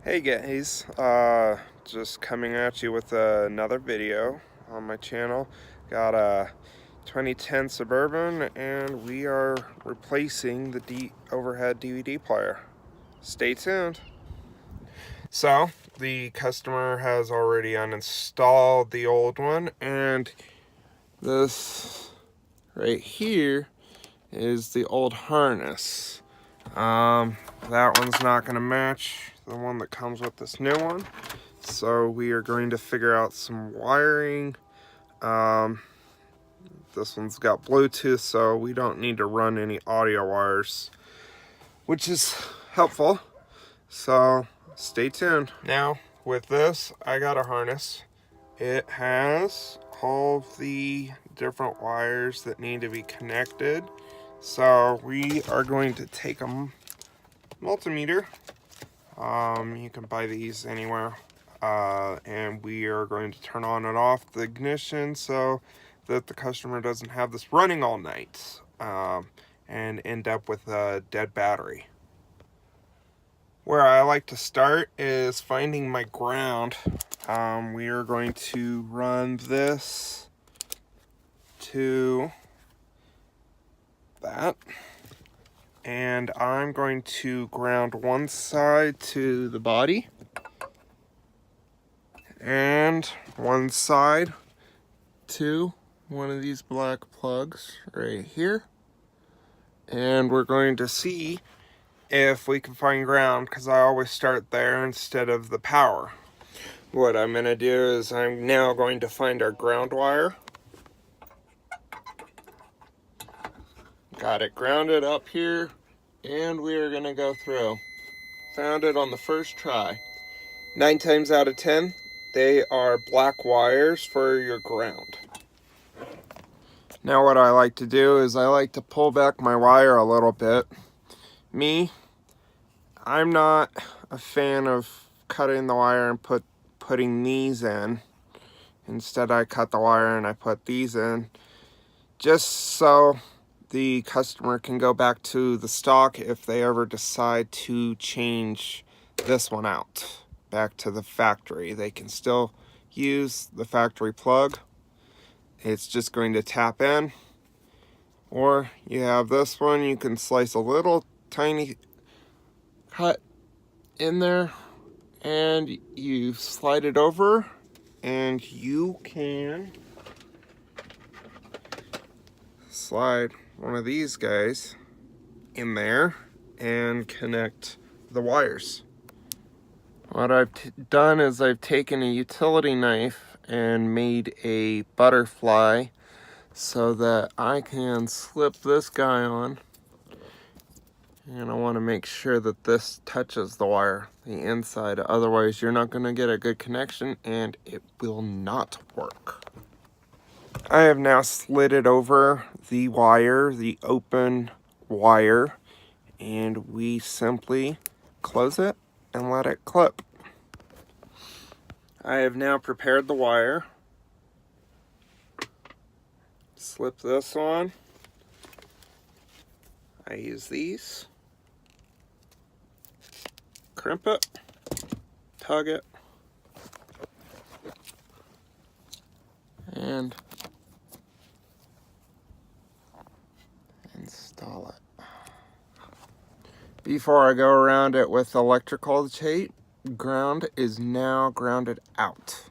Hey guys, just coming at you with another video on my channel. Got a 2010 Suburban and we are replacing the overhead DVD player. Stay tuned. So, the customer has already uninstalled the old one, and this right here is the old harness. That one's not going to match the one that comes with this new one, so we are going to figure out some wiring. This one's got Bluetooth, so we don't need to run any audio wires, which is helpful, so stay tuned. Now with this, I got a harness. It has all of the different wires that need to be connected. So we are going to take a multimeter. You can buy these anywhere. And we are going to turn on and off the ignition so that the customer doesn't have this running all night and end up with a dead battery. Where I like to start is finding my ground. We are going to run this to that, and I'm going to ground one side to the body and one side to one of these black plugs right here, and we're going to see if we can find ground, because I always start there instead of the power. What I'm going to do is I'm now going to find our ground wire. Got it grounded up here, and we are going to go through. Found it on the first try. 9 times out of 10, they are black wires for your ground. Now what I like to do is I like to pull back my wire a little bit. I'm not a fan of cutting the wire and putting these in. Instead, I cut the wire and I put these in, just so the customer can go back to the stock if they ever decide to change this one out back to the factory. They can still use the factory plug. It's just going to tap in. Or you have this one, you can slice a little tiny cut in there and you slide it over, and you can slide one of these guys in there and connect the wires. What I've done is I've taken a utility knife and made a butterfly so that I can slip this guy on, and I want to make sure that this touches the wire, the inside, otherwise you're not going to get a good connection and it will not work. I have now slid it over the wire, the open wire, and we simply close it and let it clip. I have now prepared the wire. Slip this on. I use these. Crimp it, tug it, and install it. Before I go around it with electrical tape, ground is now grounded out.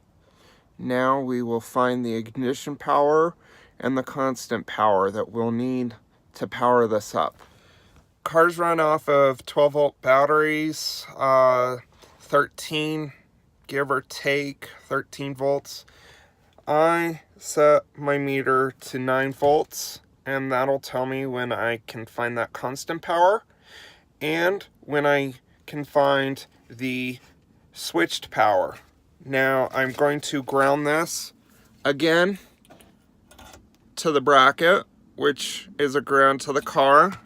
Now we will find the ignition power and the constant power that we'll need to power this up. Cars run off of 12-volt batteries, 13, give or take, 13 volts. I set my meter to 9 volts, and that'll tell me when I can find that constant power and when I can find the switched power. Now I'm going to ground this again to the bracket, which is a ground to the car,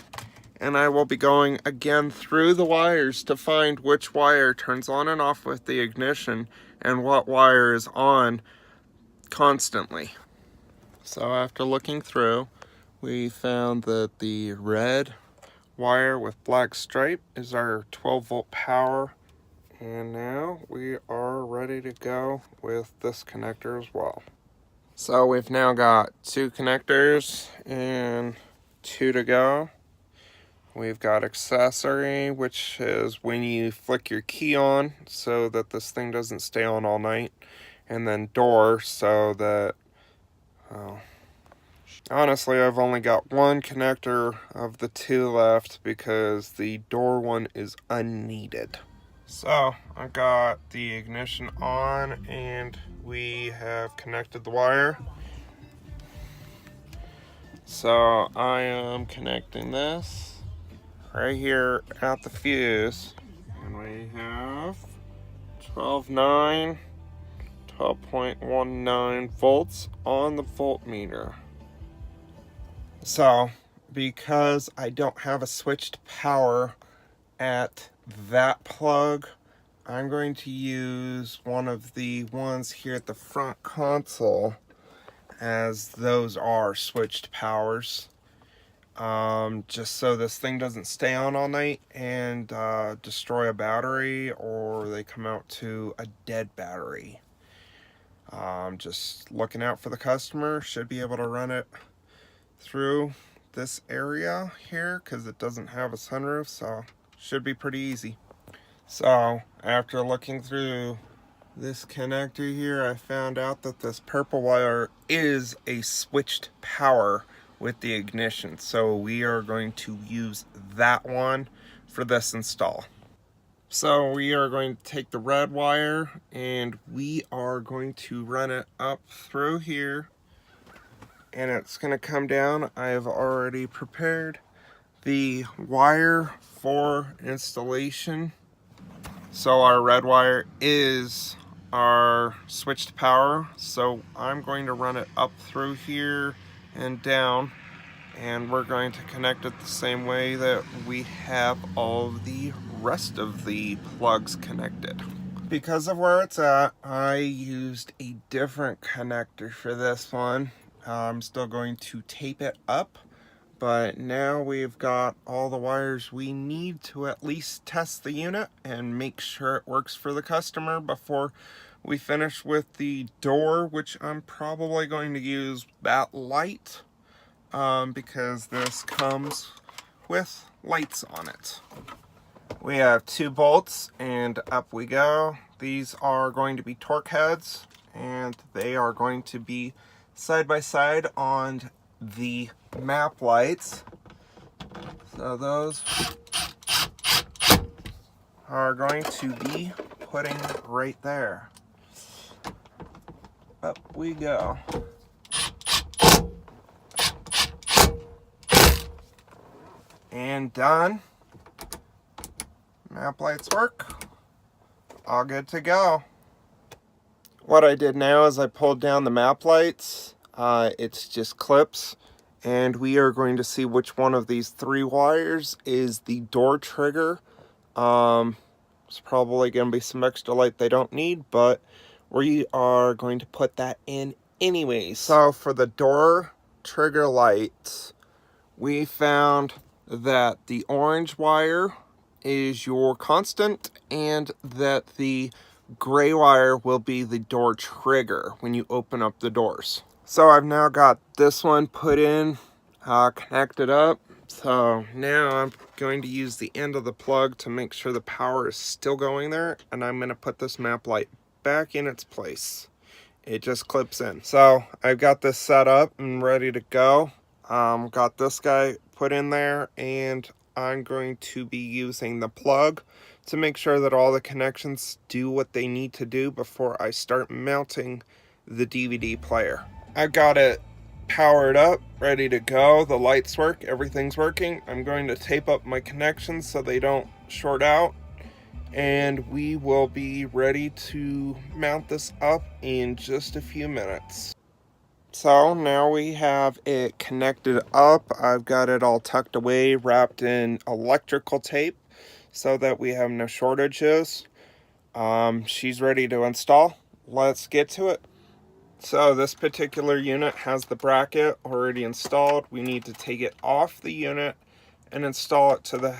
and I will be going again through the wires to find which wire turns on and off with the ignition and what wire is on constantly. So after looking through, we found that the red wire with black stripe is our 12-volt power And now we are ready to go with this connector as well. So we've now got 2 connectors and 2 to go. We've got accessory, which is when you flick your key on so that this thing doesn't stay on all night. And then door, so that, honestly, I've only got 1 connector of the 2 left because the door one is unneeded. So I've got the ignition on and we have connected the wire. So I am connecting this right here at the fuse, and we have 12.9, 12.19 volts on the voltmeter. So because I don't have a switched power at that plug, I'm going to use one of the ones here at the front console, as those are switched powers, just so this thing doesn't stay on all night and destroy a battery, or they come out to a dead battery. Just looking out for the customer. Should be able to run it through this area here because it doesn't have a sunroof, so should be pretty easy. So after looking through this connector here, I found out that this purple wire is a switched power with the ignition, so we are going to use that one for this install. So we are going to take the red wire and we are going to run it up through here, and it's going to come down. I have already prepared the wire for installation. So our red wire is our switched power, so I'm going to run it up through here and down, and we're going to connect it the same way that we have all the rest of the plugs connected. Because of where it's at, I used a different connector for this one. I'm still going to tape it up, but now we've got all the wires we need to at least test the unit and make sure it works for the customer before we finish with the door, which I'm probably going to use that light because this comes with lights on it. We have 2 bolts and up we go. These are going to be torque heads and they are going to be side by side on the map lights. So those are going to be putting right there. Up we go. And done. Map lights work. All good to go. What I did now is I pulled down the map lights. It's just clips, and we are going to see which one of these 3 wires is the door trigger. It's probably going to be some extra light they don't need, but we are going to put that in anyways. So for the door trigger lights, we found that the orange wire is your constant and that the gray wire will be the door trigger when you open up the doors. So I've now got this one put in, connected up. So now I'm going to use the end of the plug to make sure the power is still going there, and I'm going to put this map light back in its place. It just clips in. So I've got this set up and ready to go. Got this guy put in there, and I'm going to be using the plug to make sure that all the connections do what they need to do before I start mounting the DVD player. I've got it powered up, ready to go. The lights work, everything's working. I'm going to tape up my connections so they don't short out, and we will be ready to mount this up in just a few minutes. So now we have it connected up. I've got it all tucked away, wrapped in electrical tape so that we have no shortages. She's ready to install. Let's get to it. So this particular unit has the bracket already installed. We need to take it off the unit and install it to the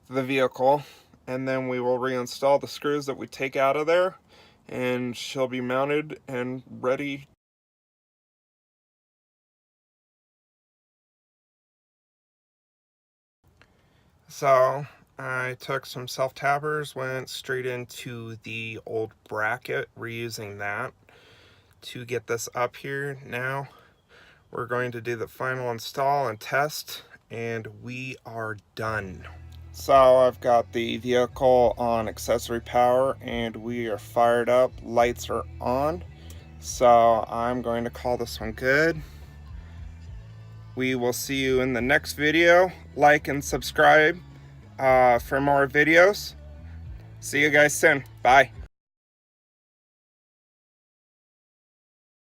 the vehicle, and then we will reinstall the screws that we take out of there, and she'll be mounted and ready. So I took some self-tappers, went straight into the old bracket, reusing that to get this up here. Now we're going to do the final install and test, and we are done. So I've got the vehicle on accessory power and we are fired up, lights are on. So I'm going to call this one good. We will see you in the next video. Like and subscribe for more videos. See you guys soon. Bye.